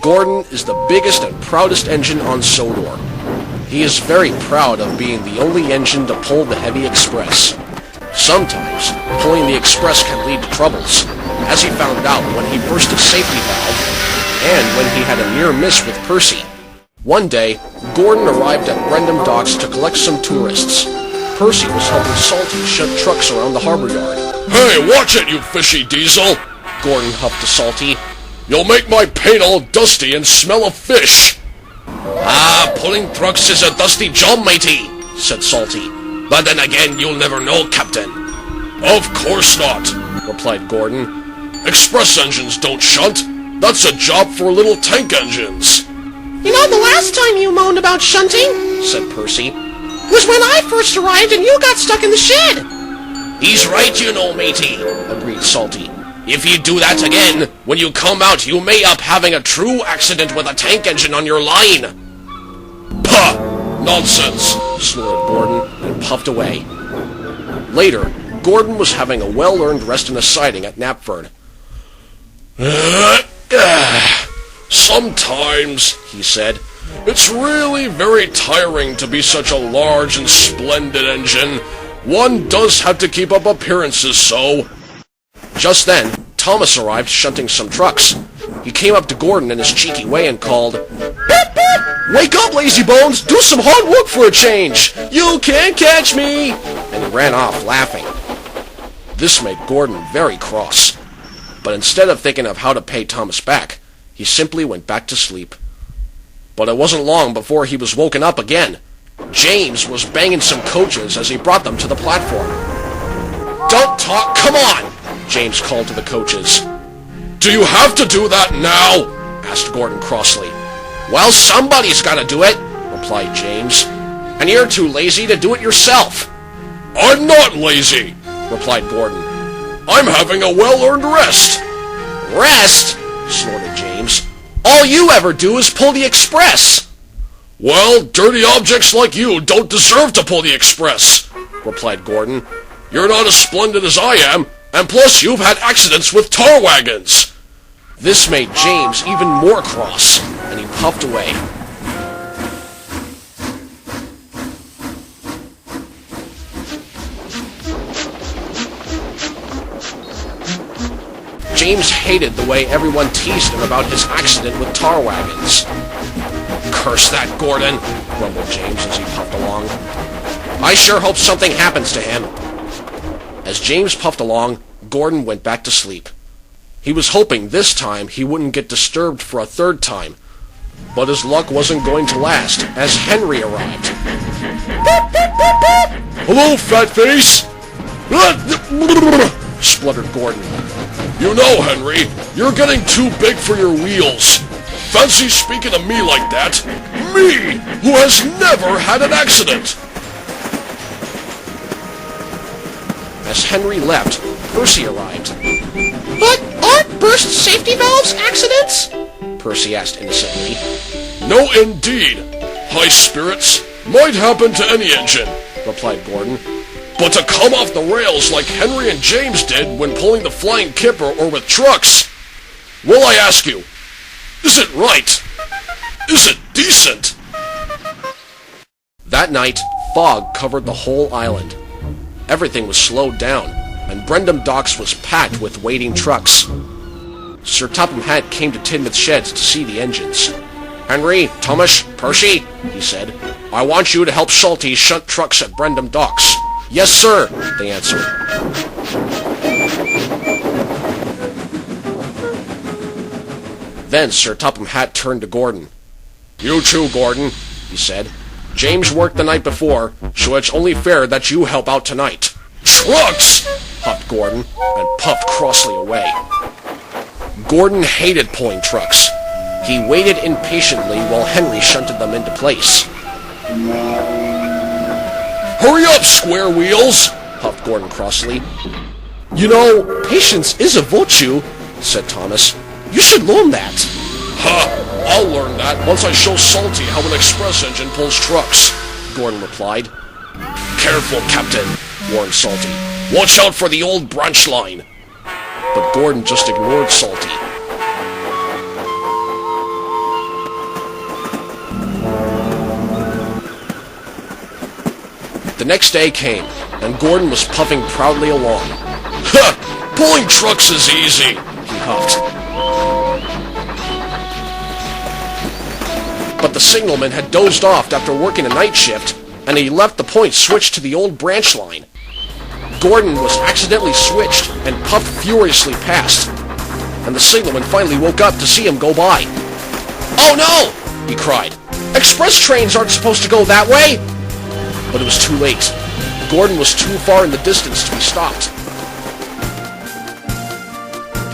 Gordon is the biggest and proudest engine on Sodor. He is very proud of being the only engine to pull the heavy express. Sometimes, pulling the express can lead to troubles, as he found out when he burst a safety valve, and when he had a near miss with Percy. One day, Gordon arrived at Redub docks to collect some tourists. Percy was helping Salty shut trucks around the harbor yard. Hey, watch it, you fishy diesel! Gordon huffed to Salty. You'll make my paint all dusty and smell of fish! Ah, pulling trucks is a dusty job, matey, said Salty. But then again, you'll never know, Captain. Of course not, replied Gordon. Express engines don't shunt. That's a job for little tank engines. You know, the last time you moaned about shunting, said Percy, was when I first arrived and you got stuck in the shed. He's right, you know, matey, agreed Salty. If you do that again, when you come out, you may up having a true accident with a tank engine on your line. Pah! Nonsense, snorted Gordon and puffed away. Later, Gordon was having a well-earned rest in a siding at Knapford. Sometimes, he said, it's really very tiring to be such a large and splendid engine. One does have to keep up appearances, so... Just then, Thomas arrived shunting some trucks. He came up to Gordon in his cheeky way and called, "Beep, beep! Wake up, lazy bones! Do some hard work for a change! You can't catch me!" And he ran off, laughing. This made Gordon very cross. But instead of thinking of how to pay Thomas back, he simply went back to sleep. But it wasn't long before he was woken up again. James was banging some coaches as he brought them to the platform. "Don't talk, come on!" James called to the coaches. Do you have to do that now? Asked Gordon crossly. Well, somebody's got to do it, replied James. And you're too lazy to do it yourself. I'm not lazy, replied Gordon. I'm having a well-earned rest. Rest? Snorted James. All you ever do is pull the express. Well, dirty objects like you don't deserve to pull the express, replied Gordon. You're not as splendid as I am, and plus you've had accidents with tar wagons. This made James even more cross, and he puffed away. James hated the way everyone teased him about his accident with tar wagons. Curse that Gordon, grumbled James as he puffed along. I sure hope something happens to him. As James puffed along, Gordon went back to sleep. He was hoping this time he wouldn't get disturbed for a third time. But his luck wasn't going to last, as Henry arrived. Hello, fat face! Spluttered Gordon. You know, Henry, you're getting too big for your wheels. Fancy speaking to me like that? Me, who has never had an accident! As Henry left, Percy arrived. But aren't burst safety valves accidents? Percy asked innocently. No, indeed. High spirits might happen to any engine, replied Gordon. But to come off the rails like Henry and James did when pulling the flying kipper or with trucks, well, I ask you, is it right? Is it decent? That night, fog covered the whole island. Everything was slowed down, and Redub docks was packed with waiting trucks. Sir Topham Hatt came to Tidmouth Sheds to see the engines. Henry, Thomas, Percy, he said, I want you to help Salty shunt trucks at Redub docks. Yes, sir, they answered. Then Sir Topham Hatt turned to Gordon. You too, Gordon, he said. James worked the night before, so it's only fair that you help out tonight. Trucks! Huffed Gordon, and puffed crossly away. Gordon hated pulling trucks. He waited impatiently while Henry shunted them into place. Hurry up, square wheels! Huffed Gordon crossly. You know, patience is a virtue, said Thomas. You should learn that. Ha! I'll learn that once I show Salty how an express engine pulls trucks, Gordon replied. Careful, Captain, warned Salty. Watch out for the old branch line. But Gordon just ignored Salty. The next day came, and Gordon was puffing proudly along. Ha! Pulling trucks is easy, he huffed. But the signalman had dozed off after working a night shift, and he left the point switched to the old branch line. Gordon was accidentally switched and puffed furiously past, and the signalman finally woke up to see him go by. "Oh no!" he cried. "Express trains aren't supposed to go that way!" But it was too late. Gordon was too far in the distance to be stopped.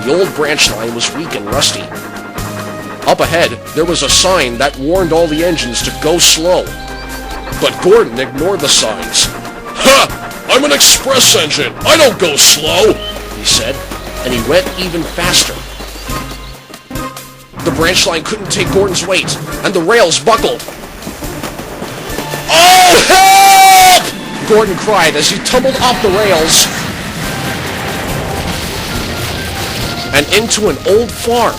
The old branch line was weak and rusty. Up ahead, there was a sign that warned all the engines to go slow. But Gordon ignored the signs. Ha! I'm an express engine! I don't go slow! He said, and he went even faster. The branch line couldn't take Gordon's weight, and the rails buckled. Oh, help! Gordon cried as he tumbled off the rails and into an old farm.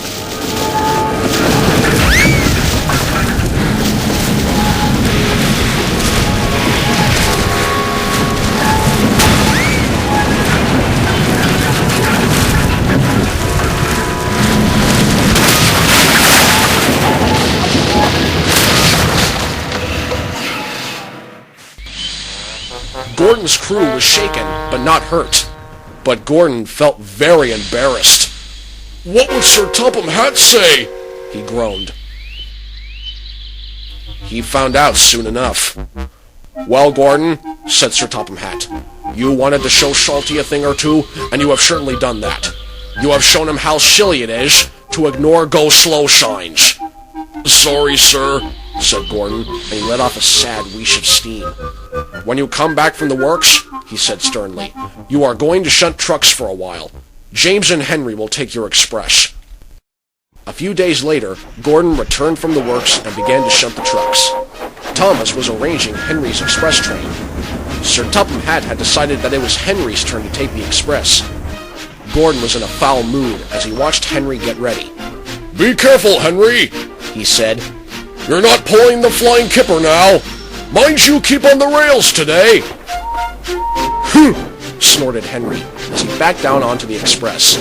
Gordon's crew was shaken, but not hurt. But Gordon felt very embarrassed. What would Sir Topham Hatt say? He groaned. He found out soon enough. "Well, Gordon," said Sir Topham Hatt, "you wanted to show Shalty a thing or two, and you have certainly done that. You have shown him how silly it is to ignore go-slow signs." "Sorry, sir," said Gordon, and he let off a sad wheeze of steam. "When you come back from the works," he said sternly, "you are going to shunt trucks for a while. James and Henry will take your express." A few days later, Gordon returned from the works and began to shunt the trucks. Thomas was arranging Henry's express train. Sir Topham Hatt had decided that it was Henry's turn to take the express. Gordon was in a foul mood as he watched Henry get ready. "Be careful, Henry," he said. "You're not pulling the flying kipper now. Mind you keep on the rails today." "Humph!" snorted Henry as he backed down onto the express.